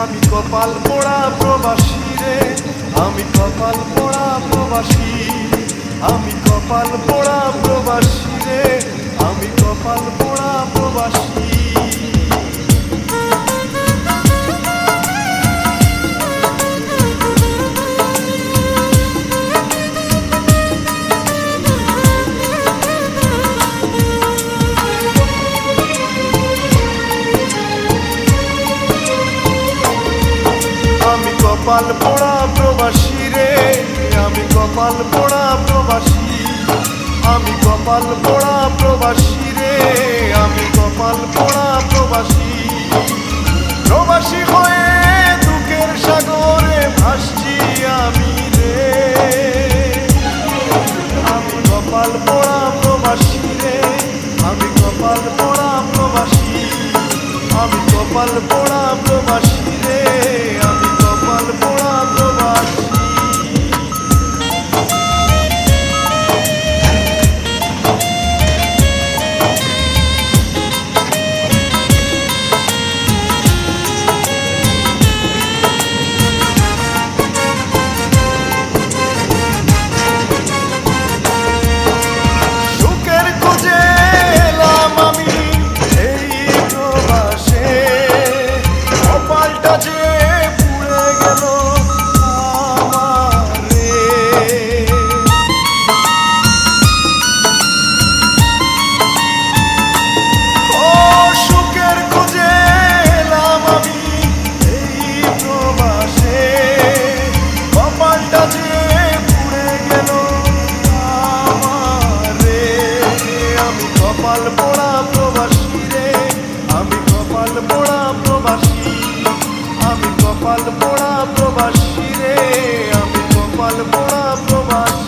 আমি কপাল পোড়া প্রবাসী রে, আমি কপাল পোড়া প্রবাসী, আমি কপাল পোড়া প্রবাসী রে, আমি কপাল পোড়া প্রবাসী। কপাল পোড়া প্রবাসী রে, আমি কপাল পোড়া প্রবাসী, আমি কপাল পোড়া প্রবাসী রে, আমি কপাল পোড়া প্রবাসী। প্রবাসী হয়ে দুঃখের সাগরে ভাসছি আমি রে, আমি কপাল পোড়া প্রবাসী রে, আমি কপাল পোড়া প্রবাসী, আমি কপাল পোড়া প্রবাসী রে, আমি কপাল পোড়া প্রবাসী। সুখের খোঁজে এলাম আমি এই প্রবাসে, কপালটা যে পুড়ে গেল আমার রে। ও সুখের খোঁজে এলাম আমি এই প্রবাসে, কপালটা যে পুড়ে গেল আমার রে। আমি কপাল পোড়া প্রবাসী রে, আমি কপাল পোড়া প্রবাসী, আমি কপাল পোড়া প্রবাসী রে, আমি কপাল পোড়া প্রবাসী।